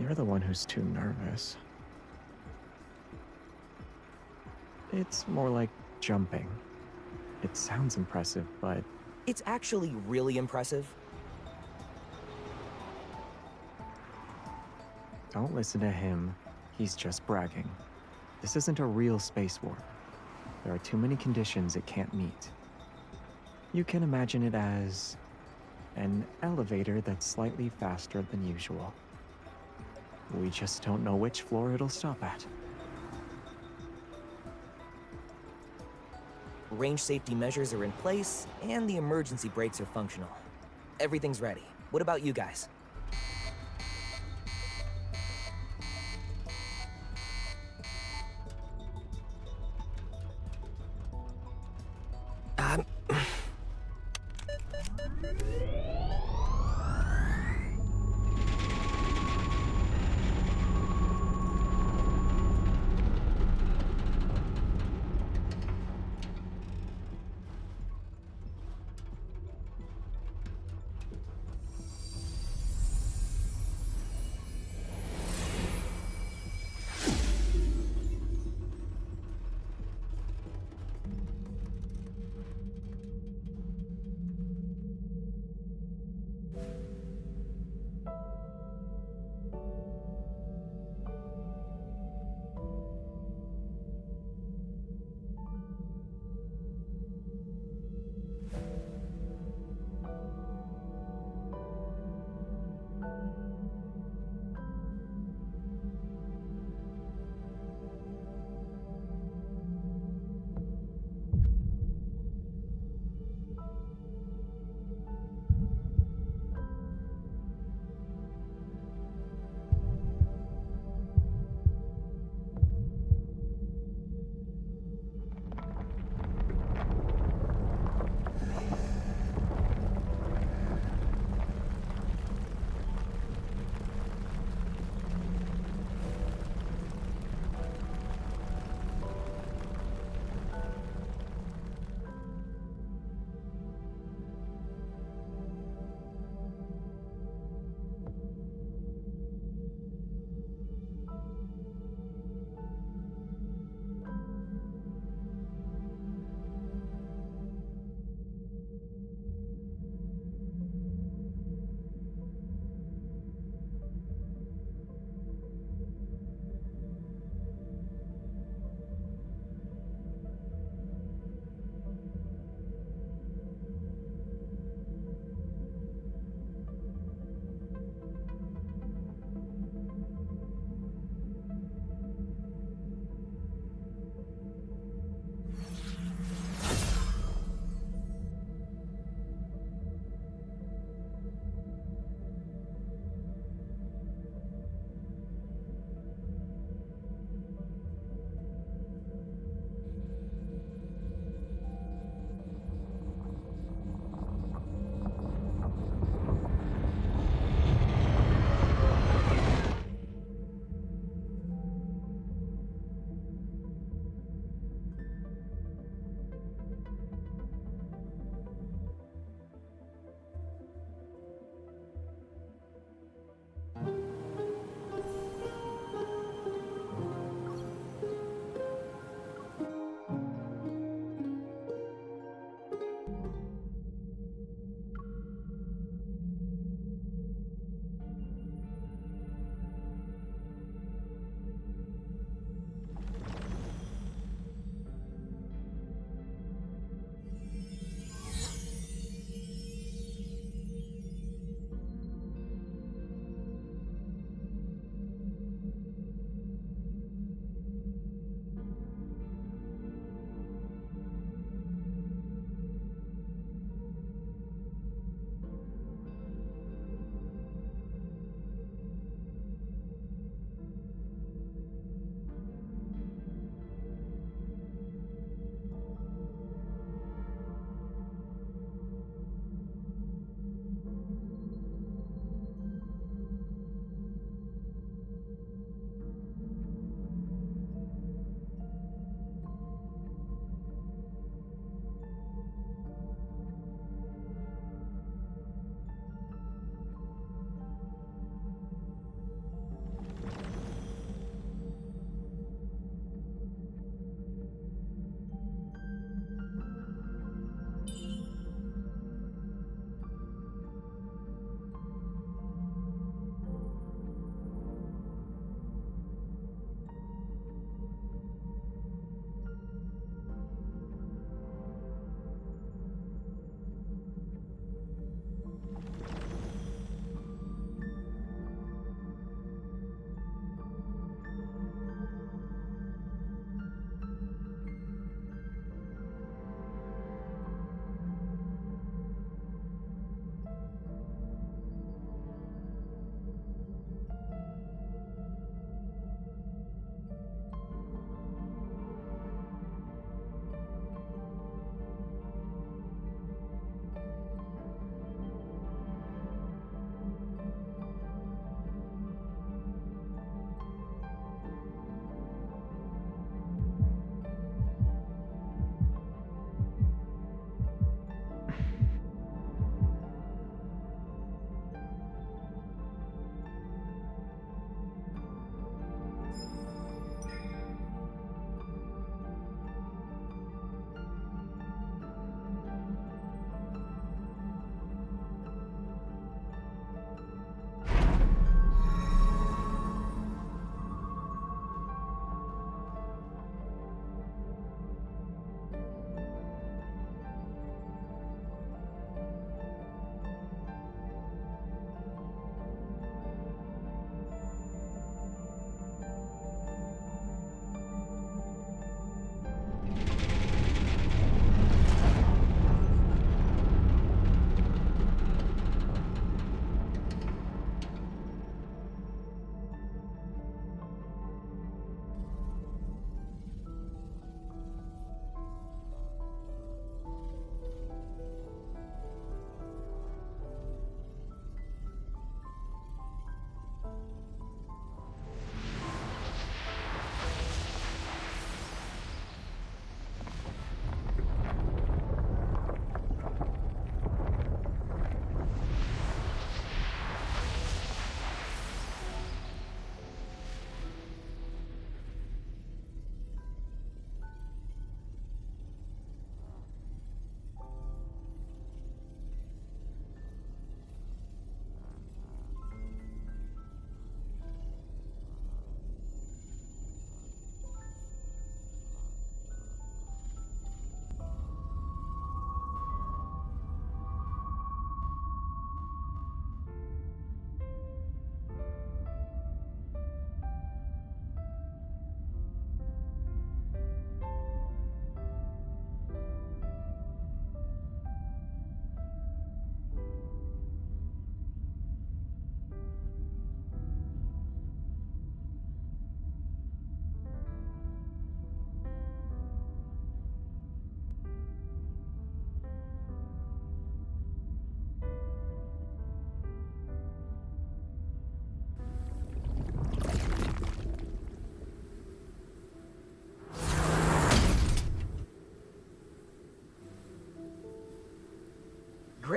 You're the one who's too nervous. It's more like jumping. It sounds impressive, but It's actually really impressive. don't listen to him. He's just bragging. This isn't a real space warp. There are too many conditions it can't meet. You can imagine it as an elevator that's slightly faster than usual. We just don't know which floor it'll stop at. Range safety measures are in place, and the emergency brakes are functional. Everything's ready. What about you guys? Um...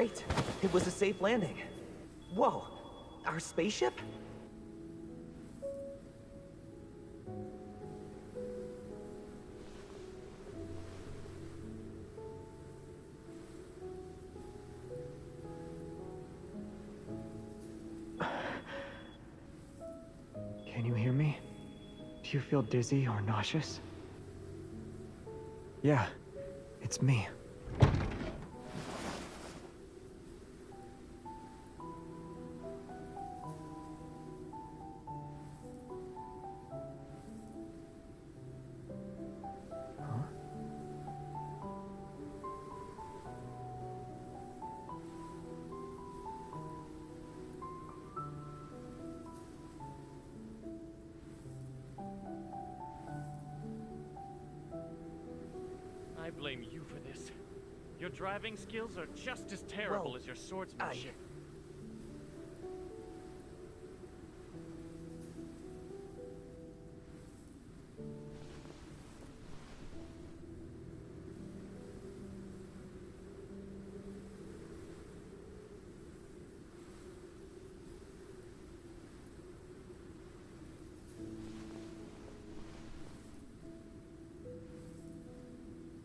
Great. It was a safe landing. Whoa, our spaceship? Can you hear me? Do you feel dizzy or nauseous? Yeah, it's me. Huh? I blame you for this. Your driving skills are just as terrible Well, as your swordsmanship.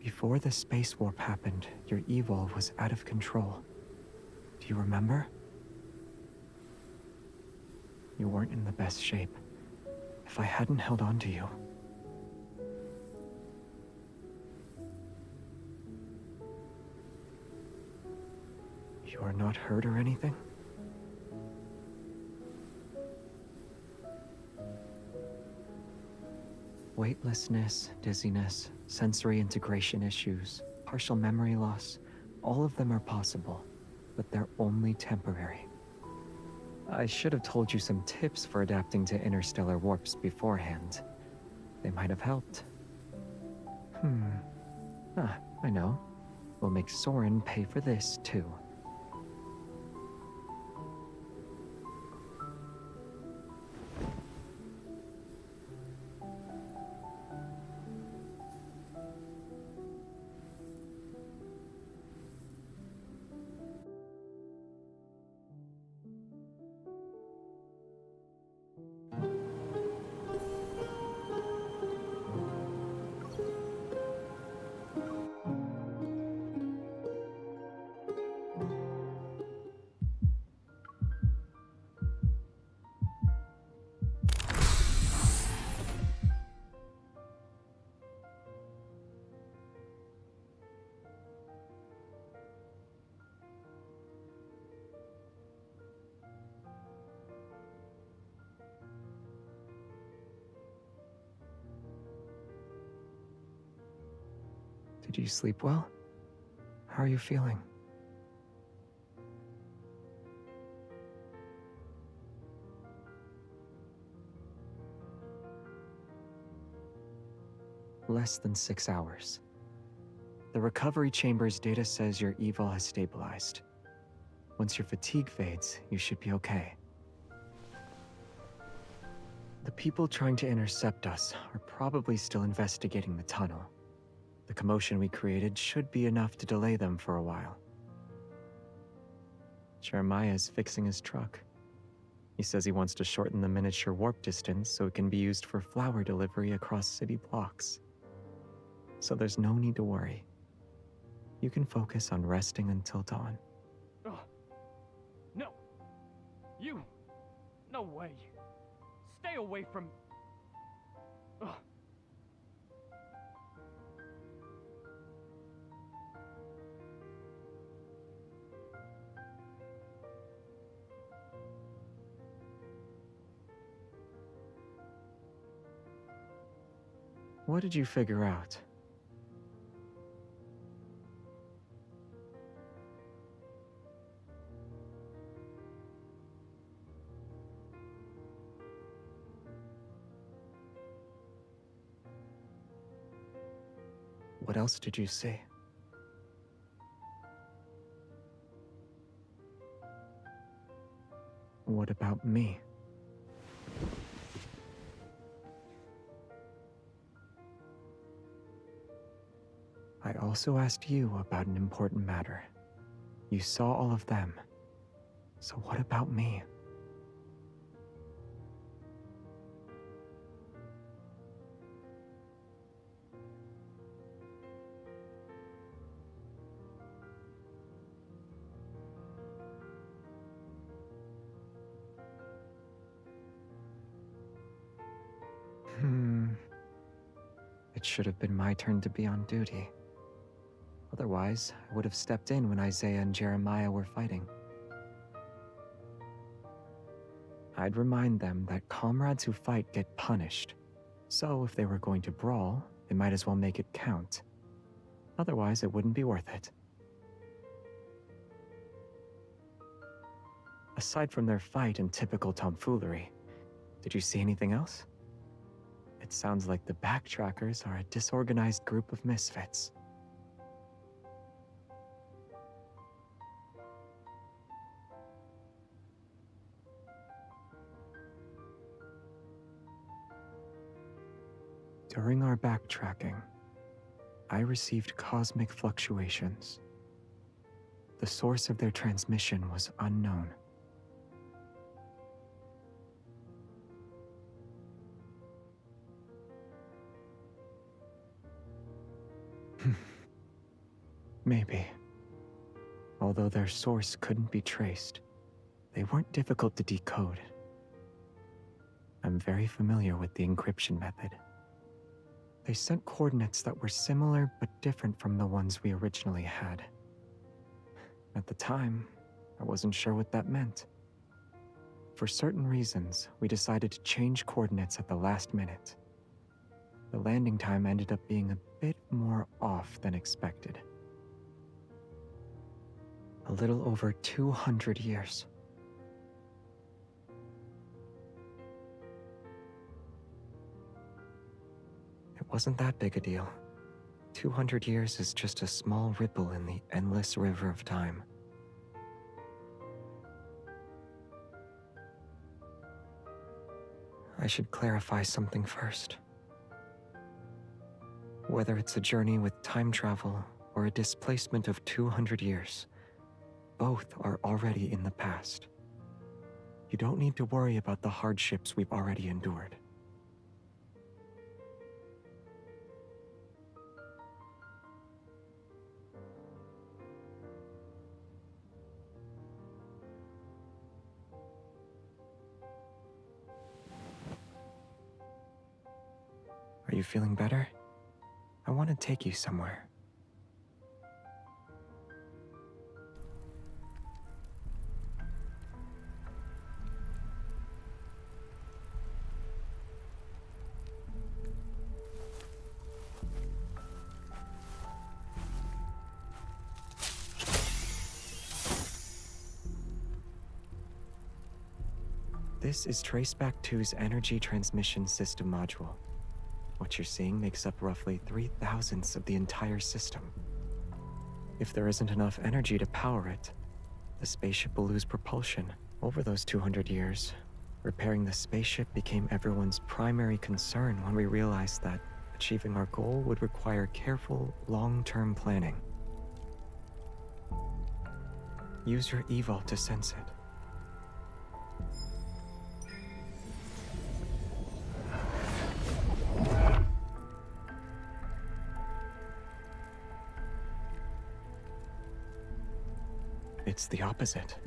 Before the space warp happened, your evil was out of control. Do you remember? You weren't in the best shape. If I hadn't held on to you... You are not hurt or anything? Weightlessness, dizziness, sensory integration issues, partial memory loss, all of them are possible, but they're only temporary. I should have told you some tips for adapting to interstellar warps beforehand. They might have helped. I know. We'll make Soren pay for this, too. Did you sleep well? How are you feeling? Less than 6 hours. The recovery chamber's data says your evil has stabilized. Once your fatigue fades, you should be okay. The people trying to intercept us are probably still investigating the tunnel. The commotion we created should be enough to delay them for a while. Jeremiah's fixing his truck. He says he wants to shorten the miniature warp distance so it can be used for flower delivery across city blocks. So there's no need to worry. You can focus on resting until dawn. Ugh. No. You. No way. Stay away from... Ugh. What did you figure out? What else did you see? What about me? I also asked you about an important matter. You saw all of them. So what about me? It should have been my turn to be on duty. Otherwise, I would have stepped in when Isaiah and Jeremiah were fighting. I'd remind them that comrades who fight get punished. So if they were going to brawl, they might as well make it count. Otherwise, it wouldn't be worth it. Aside from their fight and typical tomfoolery, did you see anything else? It sounds like the Backtrackers are a disorganized group of misfits. During our backtracking, I received cosmic fluctuations. The source of their transmission was unknown. Maybe. Although their source couldn't be traced, they weren't difficult to decode. I'm very familiar with the encryption method. They sent coordinates that were similar but different from the ones we originally had. At the time, I wasn't sure what that meant. For certain reasons, we decided to change coordinates at the last minute. The landing time ended up being a bit more off than expected. A little over 200 years. It wasn't that big a deal. 200 years is just a small ripple in the endless river of time. I should clarify something first. Whether it's a journey with time travel or a displacement of 200 years, both are already in the past. You don't need to worry about the hardships we've already endured. Are you feeling better? I want to take you somewhere. This is Traceback 2's energy transmission system module. What you're seeing makes up roughly 3/1000ths of the entire system. If there isn't enough energy to power it, the spaceship will lose propulsion. Over those 200 years, repairing the spaceship became everyone's primary concern when we realized that achieving our goal would require careful, long-term planning. Use your eval to sense it. It's the opposite.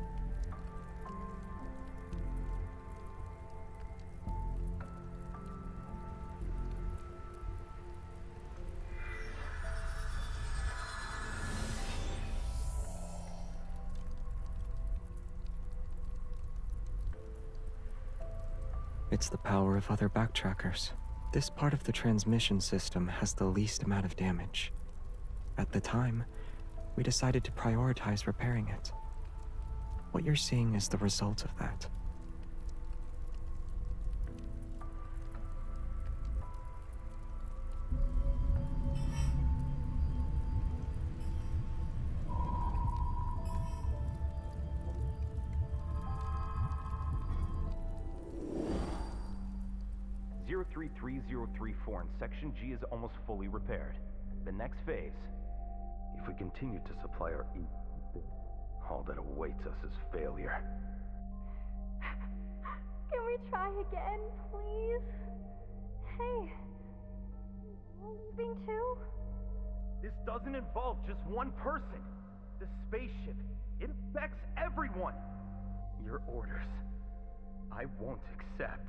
It's the power of other backtrackers. This part of the transmission system has the least amount of damage. At the time, we decided to prioritize repairing it. What you're seeing is the result of that. Zero 33034 in Section G is almost fully repaired. The next phase, if we continue to supply our All that awaits us is failure. Can we try again, please? Hey, leaving too? This doesn't involve just one person. The spaceship, it affects everyone. Your orders, I won't accept.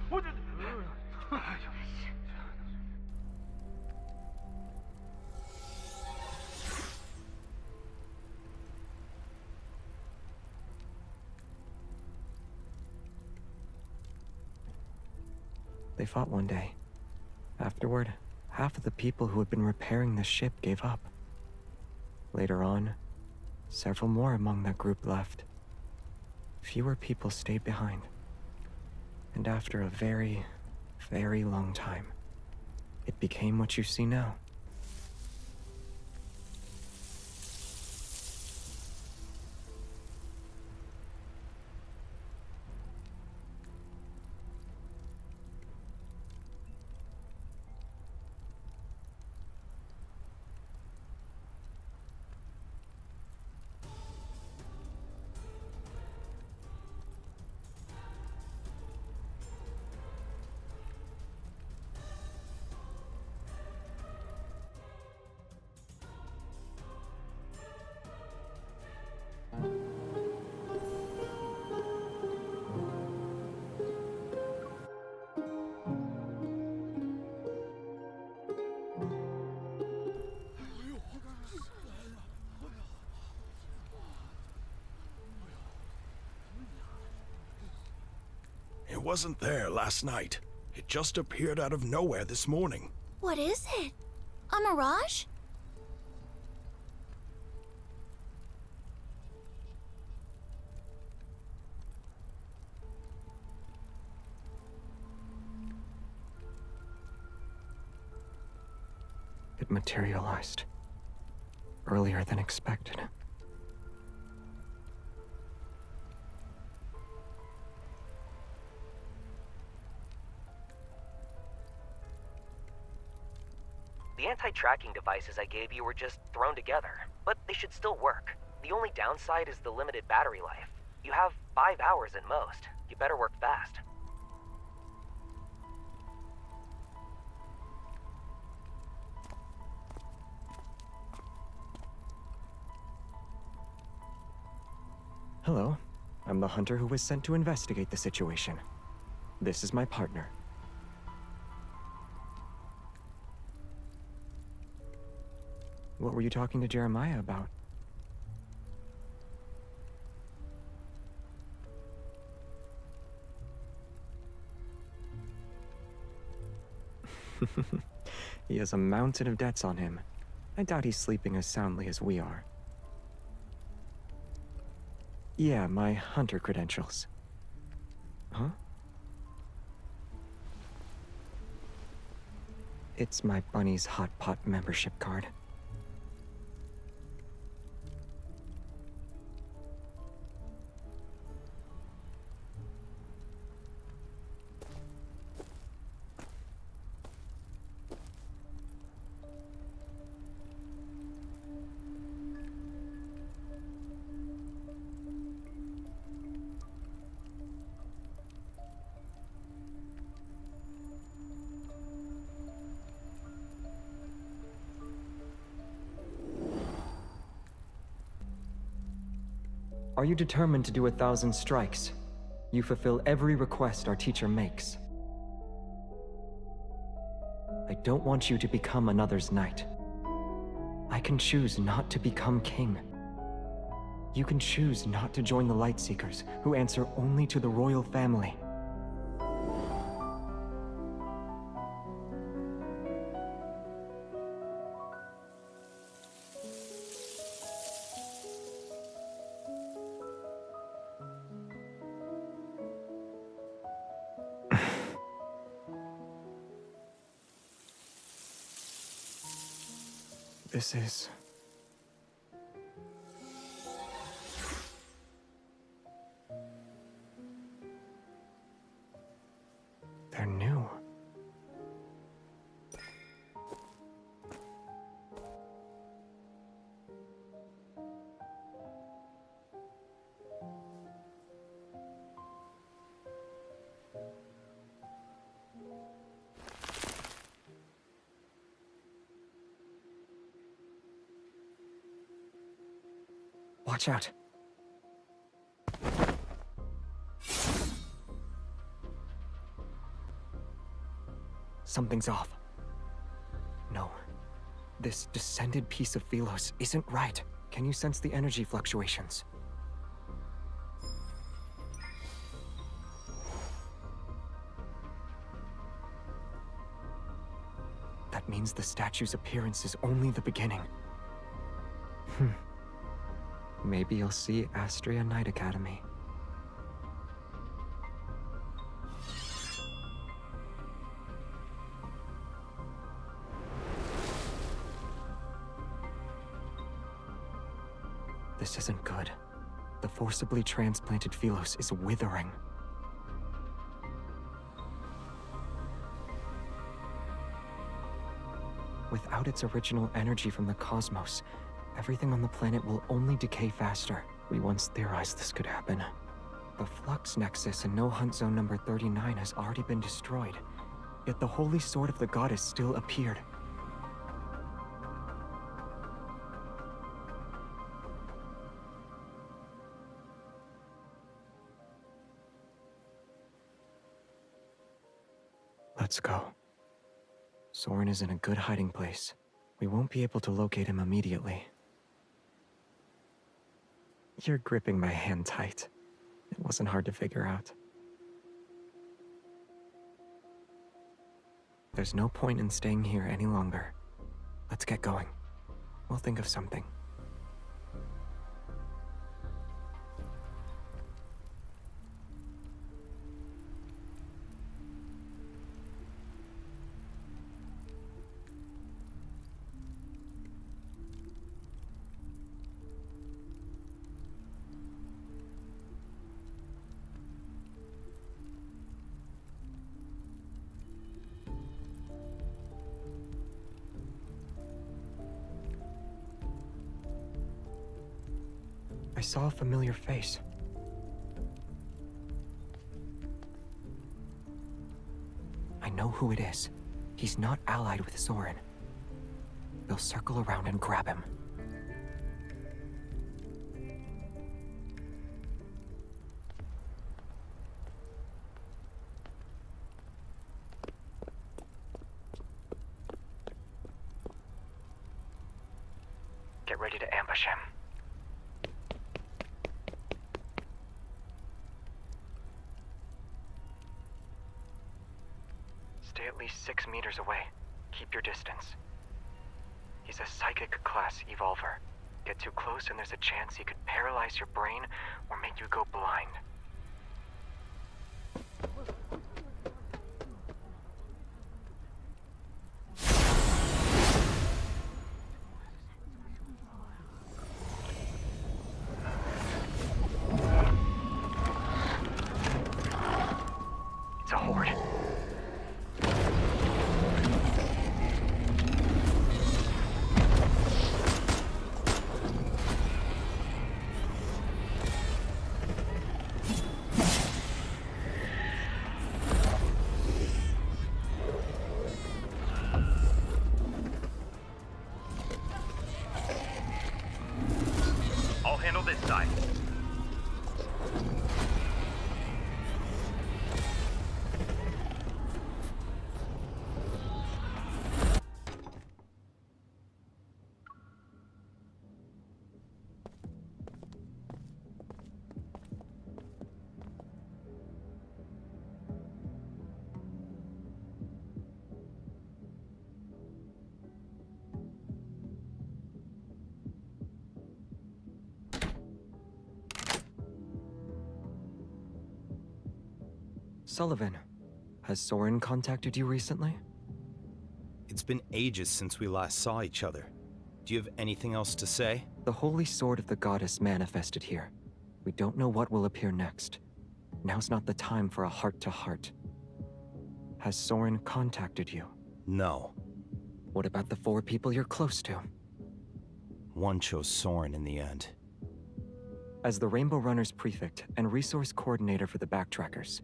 What did... They fought one day. Afterward, half of the people who had been repairing the ship gave up. Later on, several more among that group left. Fewer people stayed behind. And after a very, very long time, it became what you see now. It wasn't there last night. It just appeared out of nowhere this morning. What is it? A mirage? It materialized earlier than expected. The anti-tracking devices I gave you were just thrown together, but they should still work. The only downside is the limited battery life. You have 5 hours at most. You better work fast. Hello, I'm the hunter who was sent to investigate the situation. This is my partner. What were you talking to Jeremiah about? He has a mountain of debts on him. I doubt he's sleeping as soundly as we are. Yeah, my hunter credentials. Huh? It's my Bunny's Hot Pot membership card. Are you determined to do 1,000 strikes? You fulfill every request our teacher makes. I don't want you to become another's knight. I can choose not to become king. You can choose not to join the Lightseekers, who answer only to the royal family. This is... They're new. Watch out. Something's off. No. This descended piece of Philos isn't right. Can you sense the energy fluctuations? That means the statue's appearance is only the beginning. Maybe you'll see Astria Knight Academy. This isn't good. The forcibly transplanted Philos is withering. Without its original energy from the cosmos, everything on the planet will only decay faster. We once theorized this could happen. The Flux Nexus in No Hunt Zone number 39 has already been destroyed, yet the Holy Sword of the Goddess still appeared. Let's go. Soren is in a good hiding place. We won't be able to locate him immediately. You're gripping my hand tight. It wasn't hard to figure out. There's no point in staying here any longer. Let's get going. We'll think of something. I saw a familiar face. I know who it is. He's not allied with Soren. They'll circle around and grab him. Get ready to ambush him. Stay at least 6 meters away. Keep your distance. He's a psychic class evolver. Get too close and there's a chance he could paralyze your brain or make you go blind. It's a horde. I'll handle this side. Sullivan, has Soren contacted you recently? It's been ages since we last saw each other. Do you have anything else to say? The Holy Sword of the Goddess manifested here. We don't know what will appear next. Now's not the time for a heart-to-heart. Has Soren contacted you? No. What about the 4 people you're close to? One chose Soren in the end. As the Rainbow Runners Prefect and Resource Coordinator for the Backtrackers,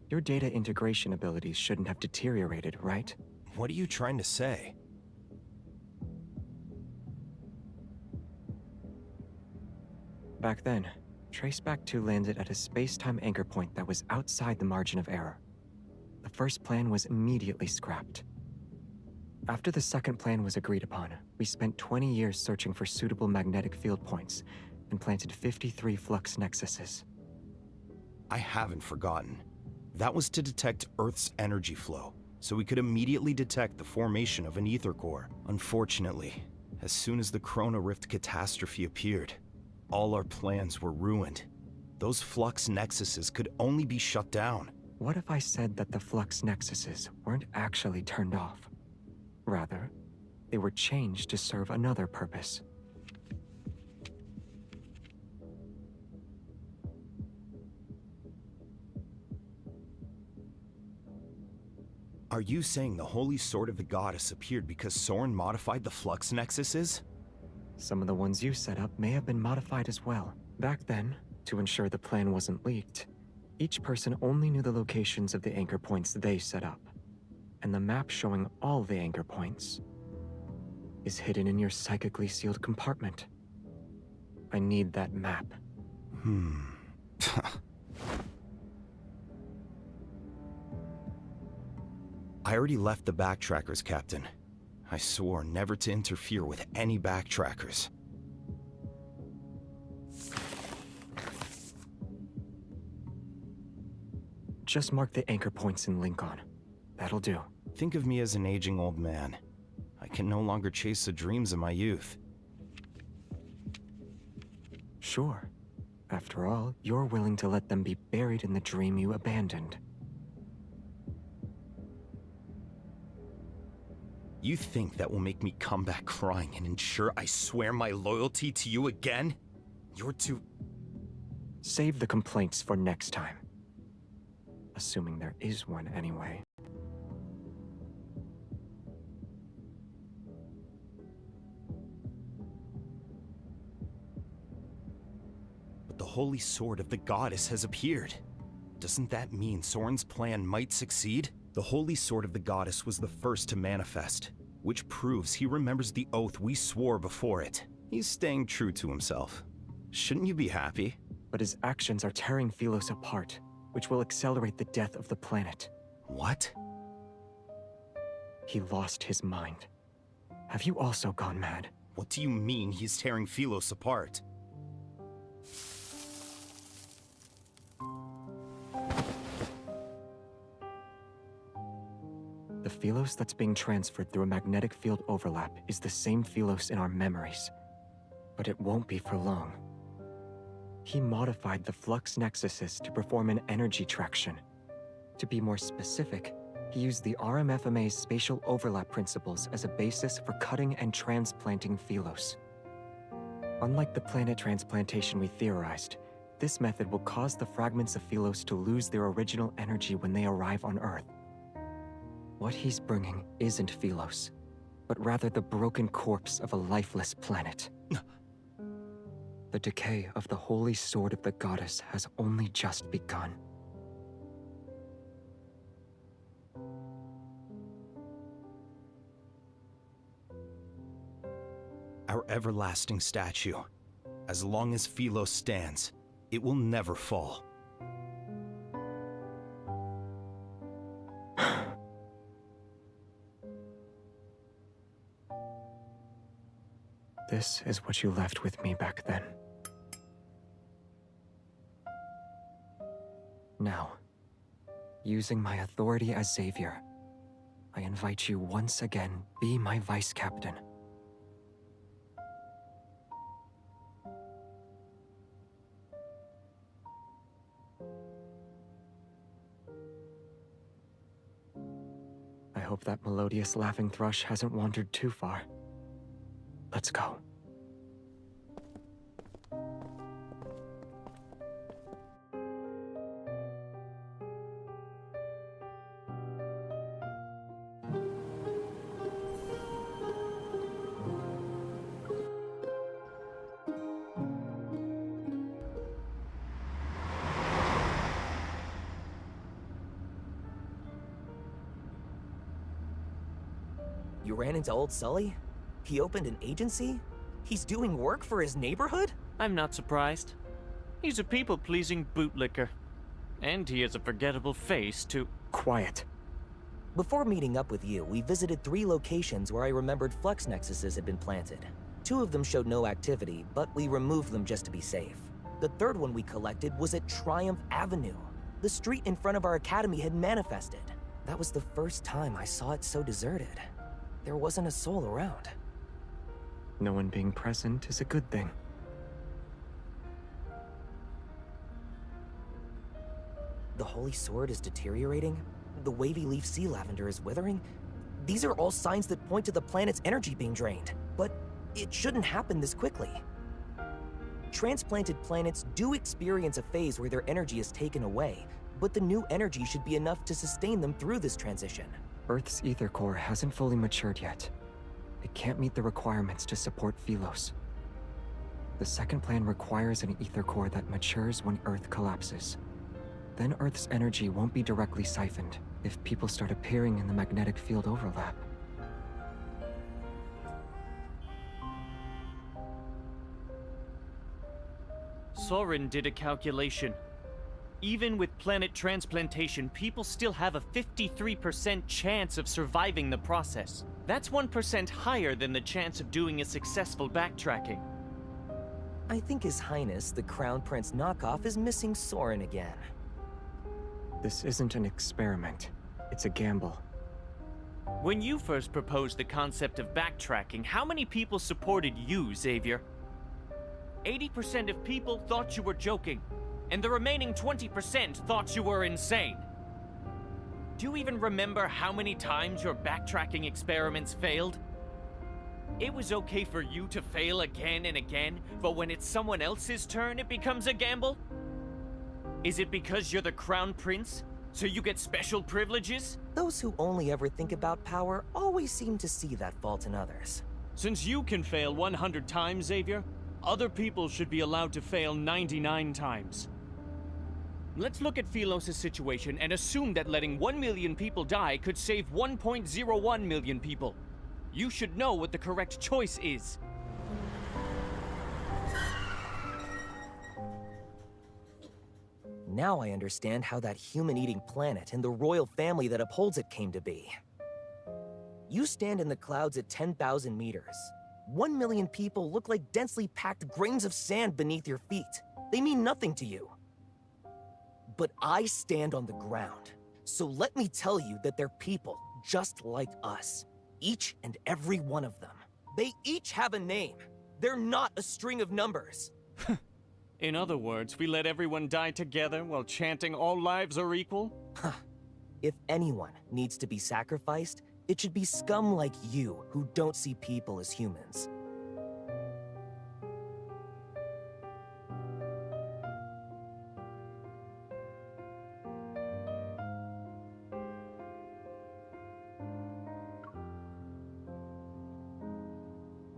your data integration abilities shouldn't have deteriorated, right? What are you trying to say? Back then, Traceback 2 landed at a space-time anchor point that was outside the margin of error. The first plan was immediately scrapped. After the second plan was agreed upon, we spent 20 years searching for suitable magnetic field points and planted 53 flux nexuses. I haven't forgotten. That was to detect Earth's energy flow, so we could immediately detect the formation of an ether core. Unfortunately, as soon as the Chrono Rift catastrophe appeared, all our plans were ruined. Those flux nexuses could only be shut down. What if I said that the flux nexuses weren't actually turned off? Rather, they were changed to serve another purpose. Are you saying the Holy Sword of the Goddess appeared because Soren modified the flux nexuses? Some of the ones you set up may have been modified as well. Back then, to ensure the plan wasn't leaked, each person only knew the locations of the anchor points they set up. And the map showing all the anchor points is hidden in your psychically sealed compartment. I need that map. I already left the backtrackers, Captain. I swore never to interfere with any backtrackers. Just mark the anchor points in Lincoln. That'll do. Think of me as an aging old man. I can no longer chase the dreams of my youth. Sure. After all, you're willing to let them be buried in the dream you abandoned. You think that will make me come back crying and ensure I swear my loyalty to you again? You're too... Save the complaints for next time. Assuming there is one anyway. But the Holy Sword of the Goddess has appeared. Doesn't that mean Soren's plan might succeed? The Holy Sword of the Goddess was the first to manifest, which proves he remembers the oath we swore before it. He's staying true to himself. Shouldn't you be happy? But his actions are tearing Philos apart, which will accelerate the death of the planet. What? He lost his mind. Have you also gone mad? What do you mean he's tearing Philos apart? The Philos that's being transferred through a magnetic field overlap is the same Philos in our memories. But it won't be for long. He modified the flux nexuses to perform an energy traction. To be more specific, he used the RMFMA's spatial overlap principles as a basis for cutting and transplanting Philos. Unlike the planet transplantation we theorized, this method will cause the fragments of Philos to lose their original energy when they arrive on Earth. What he's bringing isn't Philos, but rather the broken corpse of a lifeless planet. The decay of the Holy Sword of the Goddess has only just begun. Our everlasting statue. As long as Philos stands, it will never fall. This is what you left with me back then. Now, using my authority as Savior, I invite you once again, be my Vice Captain. I hope that melodious laughing thrush hasn't wandered too far. Let's go. You ran into old Sully? He opened an agency? He's doing work for his neighborhood? I'm not surprised. He's a people-pleasing bootlicker. And he has a forgettable face, too. Quiet. Before meeting up with you, we visited 3 locations where I remembered flux nexuses had been planted. 2 of them showed no activity, but we removed them just to be safe. The 3rd one we collected was at Triumph Avenue. The street in front of our academy had manifested. That was the first time I saw it so deserted. There wasn't a soul around. No one being present is a good thing. The Holy Sword is deteriorating. The wavy leaf sea lavender is withering. These are all signs that point to the planet's energy being drained. But it shouldn't happen this quickly. Transplanted planets do experience a phase where their energy is taken away, but the new energy should be enough to sustain them through this transition. Earth's ether core hasn't fully matured yet. It can't meet the requirements to support Philos. The second plan requires an ether core that matures when Earth collapses. Then Earth's energy won't be directly siphoned if people start appearing in the magnetic field overlap. Soren did a calculation. Even with planet transplantation, people still have a 53% chance of surviving the process. That's 1% higher than the chance of doing a successful backtracking. I think His Highness, the Crown Prince knockoff, is missing Soren again. This isn't an experiment. It's a gamble. When you first proposed the concept of backtracking, how many people supported you, Xavier? 80% of people thought you were joking, and the remaining 20% thought you were insane. Do you even remember how many times your backtracking experiments failed? It was okay for you to fail again and again, but when it's someone else's turn, it becomes a gamble? Is it because you're the Crown Prince, so you get special privileges? Those who only ever think about power always seem to see that fault in others. Since you can fail 100 times, Xavier, other people should be allowed to fail 99 times. Let's look at Philos' situation and assume that letting 1 million people die could save 1.01 million people. You should know what the correct choice is. Now I understand how that human-eating planet and the royal family that upholds it came to be. You stand in the clouds at 10,000 meters. 1 million people look like densely packed grains of sand beneath your feet. They mean nothing to you. But I stand on the ground. So let me tell you that they're people just like us. Each and every one of them. They each have a name. They're not a string of numbers. In other words, we let everyone die together while chanting all lives are equal? If anyone needs to be sacrificed, it should be scum like you who don't see people as humans.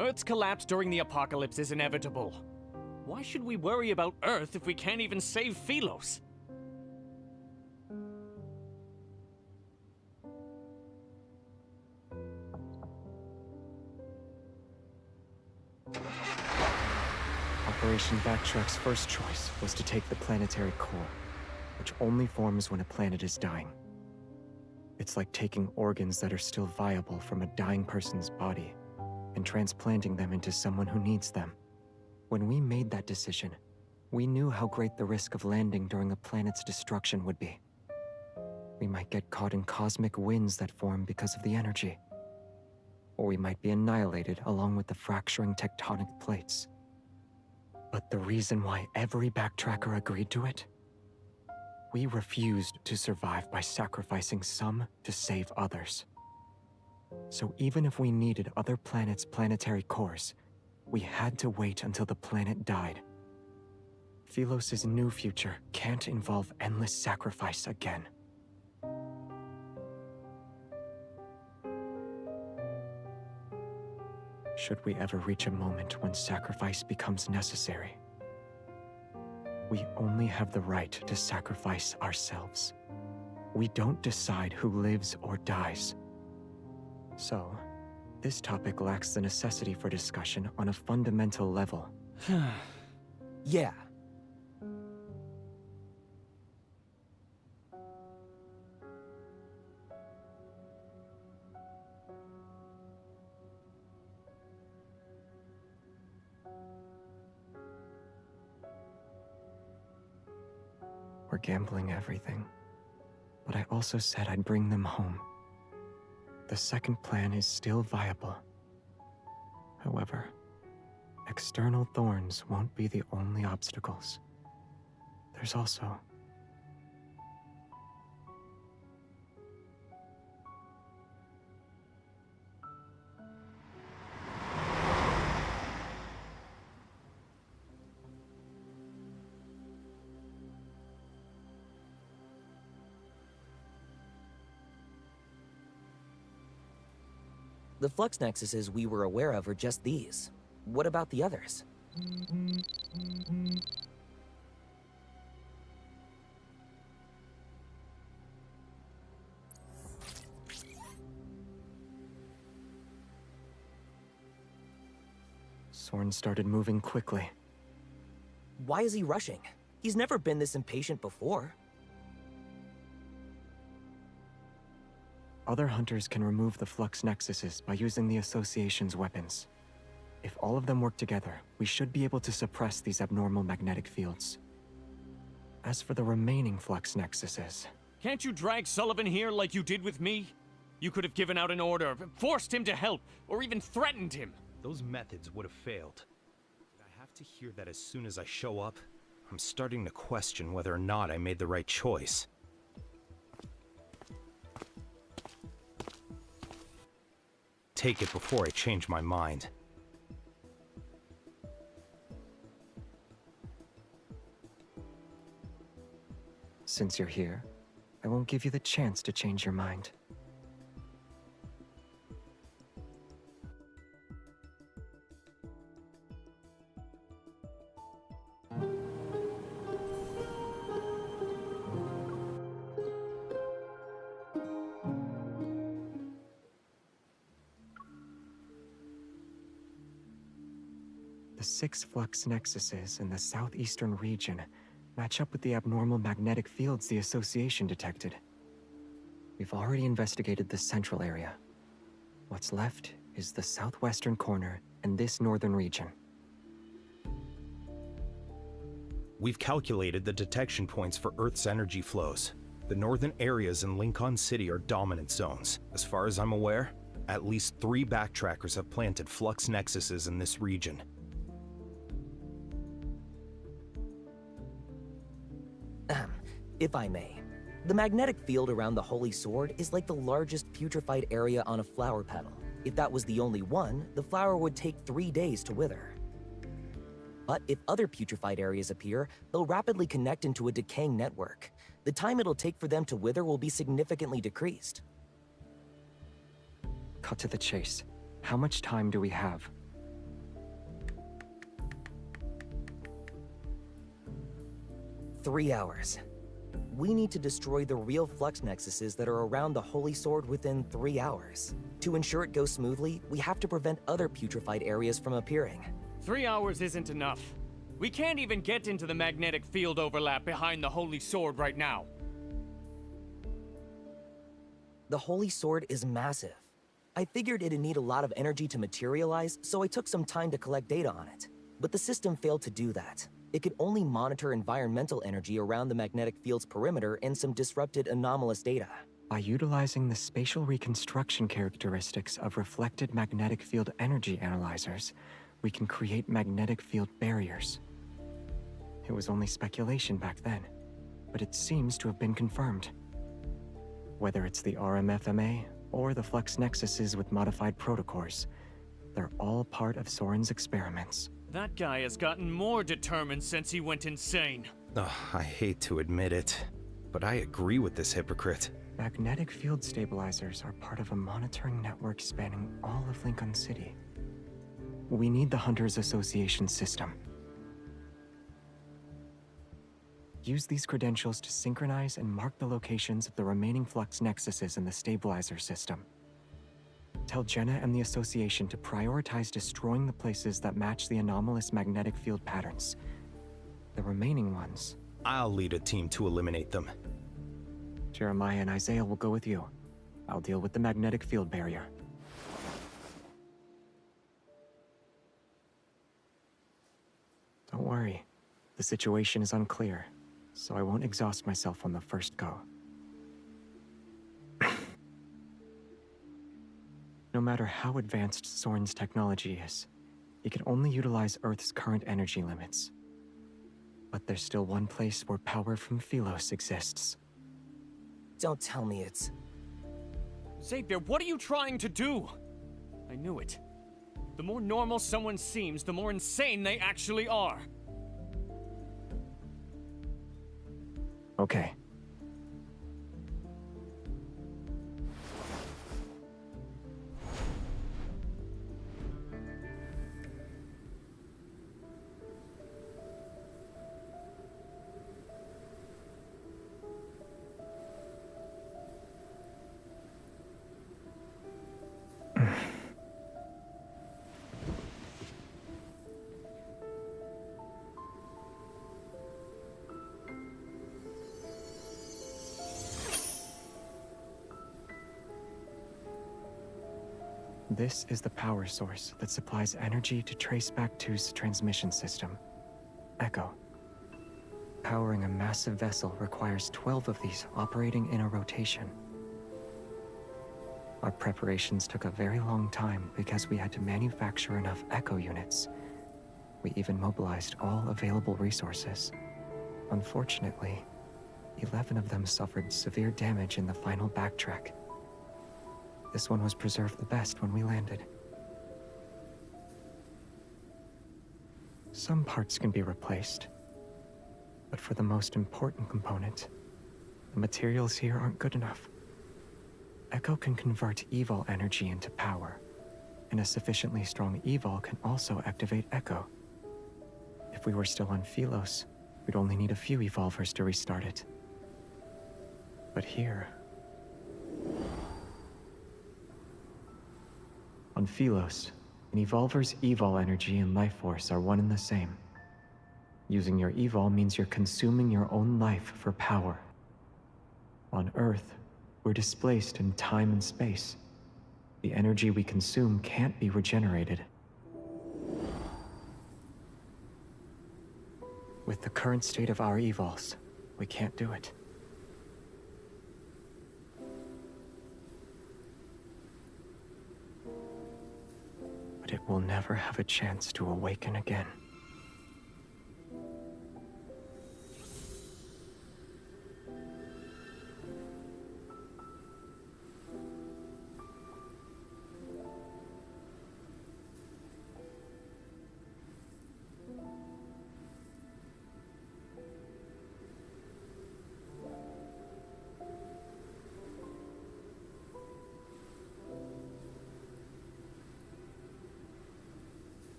Earth's collapse during the apocalypse is inevitable. Why should we worry about Earth if we can't even save Philos? Operation Backtrack's first choice was to take the planetary core, which only forms when a planet is dying. It's like taking organs that are still viable from a dying person's body and transplanting them into someone who needs them. When we made that decision, we knew how great the risk of landing during a planet's destruction would be. We might get caught in cosmic winds that form because of the energy. Or we might be annihilated along with the fracturing tectonic plates. But the reason why every backtracker agreed to it? We refused to survive by sacrificing some to save others. So even if we needed other planets' planetary cores, we had to wait until the planet died. Philos' new future can't involve endless sacrifice again. Should we ever reach a moment when sacrifice becomes necessary, we only have the right to sacrifice ourselves. We don't decide who lives or dies. So, this topic lacks the necessity for discussion on a fundamental level. Yeah. We're gambling everything. But I also said I'd bring them home. The second plan is still viable. However, external thorns won't be the only obstacles. There's also... The flux nexuses we were aware of are just these. What about the others? Soren started moving quickly. Why is he rushing? He's never been this impatient before. Other hunters can remove the flux nexuses by using the Association's weapons. If all of them work together, we should be able to suppress these abnormal magnetic fields. As for the remaining flux nexuses... Can't you drag Sullivan here like you did with me? You could have given out an order, forced him to help, or even threatened him. Those methods would have failed. Did I have to hear that as soon as I show up? I'm starting to question whether or not I made the right choice. Take it before I change my mind. Since you're here, I won't give you the chance to change your mind. The 6 flux nexuses in the southeastern region match up with the abnormal magnetic fields the Association detected. We've already investigated the central area. What's left is the southwestern corner and this northern region. We've calculated the detection points for Earth's energy flows. The northern areas in Lincoln City are dominant zones. As far as I'm aware, at least 3 backtrackers have planted flux nexuses in this region. If I may, the magnetic field around the Holy Sword is like the largest putrefied area on a flower petal. If that was the only one, the flower would take 3 days to wither. But if other putrefied areas appear, they'll rapidly connect into a decaying network. The time it'll take for them to wither will be significantly decreased. Cut to the chase. How much time do we have? "3 hours. We need to destroy the real flux nexuses that are around the Holy Sword within 3 hours. To ensure it goes smoothly, we have to prevent other putrefied areas from appearing. 3 hours isn't enough. We can't even get into the magnetic field overlap behind the Holy Sword right now. The Holy Sword is massive. I figured it'd need a lot of energy to materialize, so I took some time to collect data on it. But the system failed to do that. It could only monitor environmental energy around the magnetic field's perimeter and some disrupted anomalous data. By utilizing the spatial reconstruction characteristics of reflected magnetic field energy analyzers, we can create magnetic field barriers. It was only speculation back then, but it seems to have been confirmed. Whether it's the RMFMA or the flux nexuses with modified protocores, they're all part of Soren's experiments. That guy has gotten more determined since he went insane. I hate to admit it, but I agree with this hypocrite. Magnetic field stabilizers are part of a monitoring network spanning all of Lincoln City. We need the Hunters Association system. Use these credentials to synchronize and mark the locations of the remaining flux nexuses in the stabilizer system. Tell Jenna and the Association to prioritize destroying the places that match the anomalous magnetic field patterns. The remaining ones, I'll lead a team to eliminate them. Jeremiah and Isaiah will go with you. I'll deal with the magnetic field barrier. Don't worry. The situation is unclear, so I won't exhaust myself on the first go. No matter how advanced Soren's technology is, he can only utilize Earth's current energy limits. But there's still one place where power from Philos exists. Don't tell me it's... Xavier, what are you trying to do? I knew it. The more normal someone seems, the more insane they actually are. Okay. This is the power source that supplies energy to Traceback 2's transmission system, Echo. Powering a massive vessel requires 12 of these operating in a rotation. Our preparations took a very long time because we had to manufacture enough Echo units. We even mobilized all available resources. Unfortunately, 11 of them suffered severe damage in the final backtrack. This one was preserved the best when we landed. Some parts can be replaced, but for the most important component, the materials here aren't good enough. Echo can convert Evol energy into power, and a sufficiently strong Evol can also activate Echo. If we were still on Philos, we'd only need a few Evolvers to restart it. But here... On Philos, an Evolver's Evol energy and life force are one and the same. Using your Evol means you're consuming your own life for power. On Earth, we're displaced in time and space. The energy we consume can't be regenerated. With the current state of our Evols, we can't do it. But it will never have a chance to awaken again.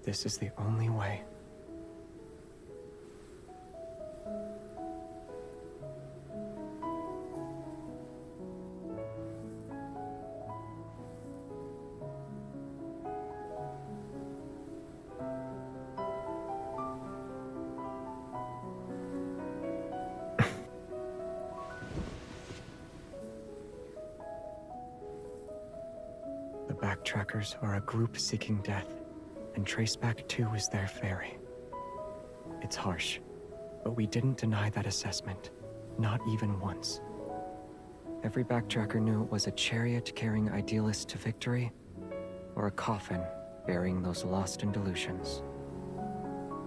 This is the only way. The Backtrackers are a group seeking death, and Traceback 2 is their ferry. It's harsh, but we didn't deny that assessment, not even once. Every Backtracker knew it was a chariot carrying idealists to victory, or a coffin burying those lost in delusions.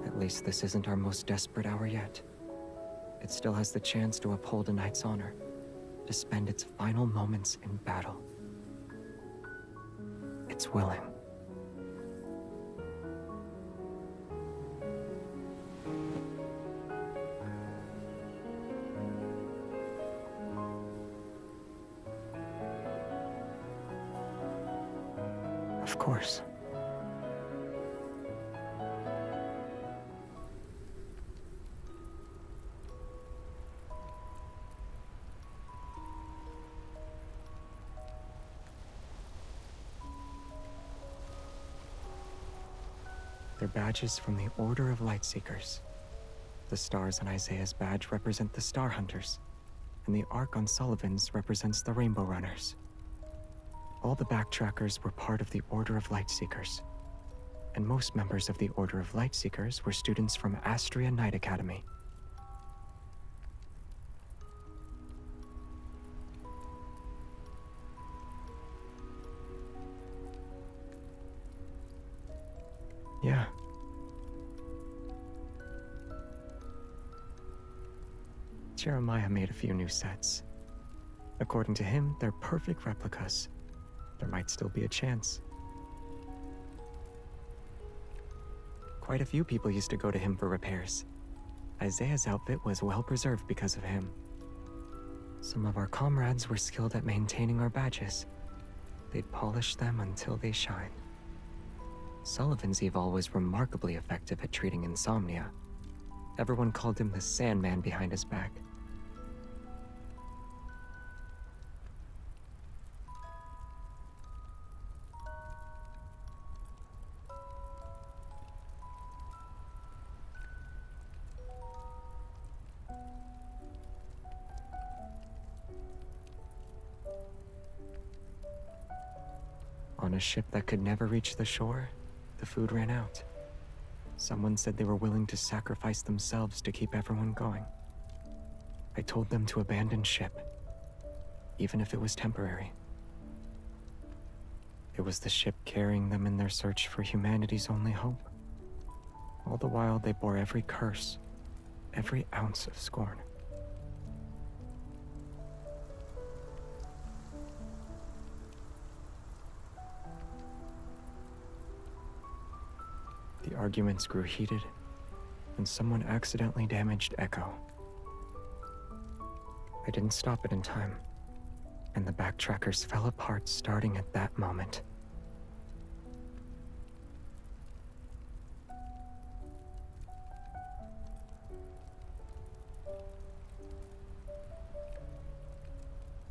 At least this isn't our most desperate hour yet. It still has the chance to uphold a knight's honor, to spend its final moments in battle. It's willing. Of course. They're badges from the Order of Lightseekers. The stars on Isaiah's badge represent the Star Hunters, and the arc on Sullivan's represents the Rainbow Runners. All the Backtrackers were part of the Order of Lightseekers, and most members of the Order of Lightseekers were students from Astria Night Academy. Yeah. Jeremiah made a few new sets. According to him, they're perfect replicas. There might still be a chance. Quite a few people used to go to him for repairs. Isaiah's outfit was well preserved because of him. Some of our comrades were skilled at maintaining our badges. They'd polish them until they shine. Sullivan's Evol was remarkably effective at treating insomnia. Everyone called him the Sandman behind his back. On a ship that could never reach the shore, the food ran out. Someone said they were willing to sacrifice themselves to keep everyone going. I told them to abandon ship, even if it was temporary. It was the ship carrying them in their search for humanity's only hope. All the while, they bore every curse, every ounce of scorn. The arguments grew heated, and someone accidentally damaged Echo. I didn't stop it in time, and the Backtrackers fell apart starting at that moment.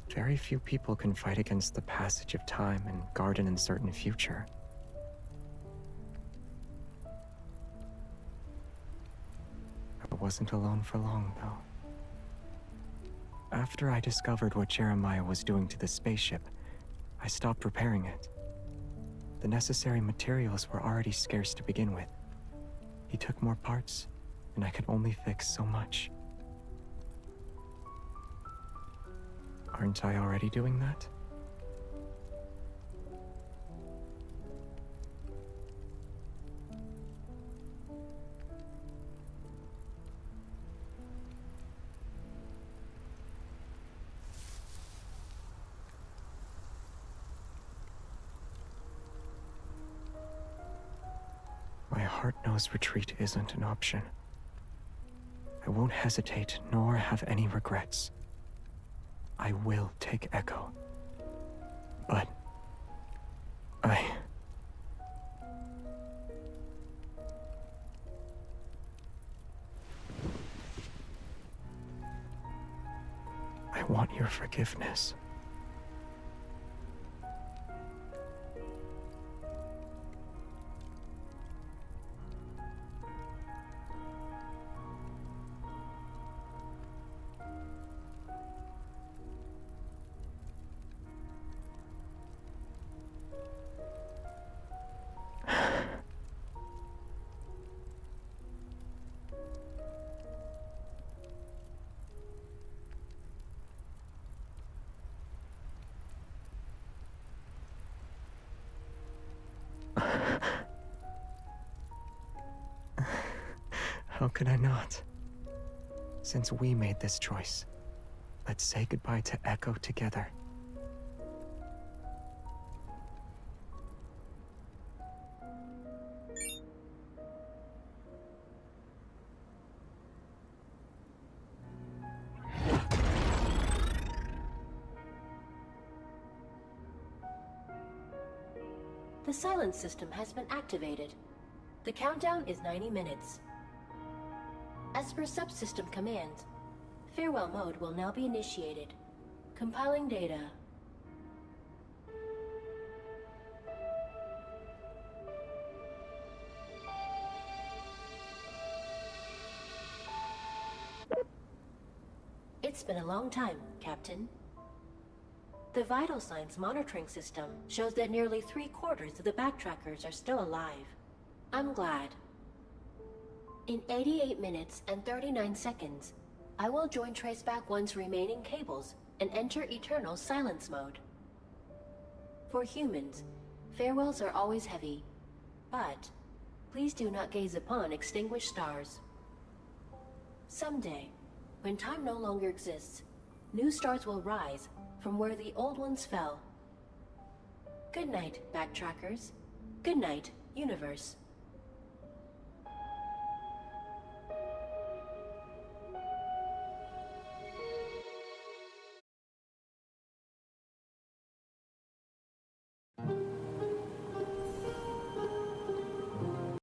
Very few people can fight against the passage of time and guard an uncertain future. I wasn't alone for long, though. After I discovered what Jeremiah was doing to the spaceship, I stopped repairing it. The necessary materials were already scarce to begin with. He took more parts, and I could only fix so much. Aren't I already doing that? My heart knows retreat isn't an option. I won't hesitate nor have any regrets. I will take Echo. But I want your forgiveness. How could I not? Since we made this choice, let's say goodbye to Echo together. The The silence system has been activated. The countdown is 90 minutes. As per subsystem commands, farewell mode will now be initiated. Compiling data. It's been a long time, Captain. The vital signs monitoring system shows that nearly 3/4 of the backtrackers are still alive. I'm glad. In 88 minutes and 39 seconds, I will join Traceback 1's remaining cables and enter eternal silence mode. For humans, farewells are always heavy, but please do not gaze upon extinguished stars. Someday, when time no longer exists, new stars will rise from where the old ones fell. Good night, backtrackers. Good night, universe.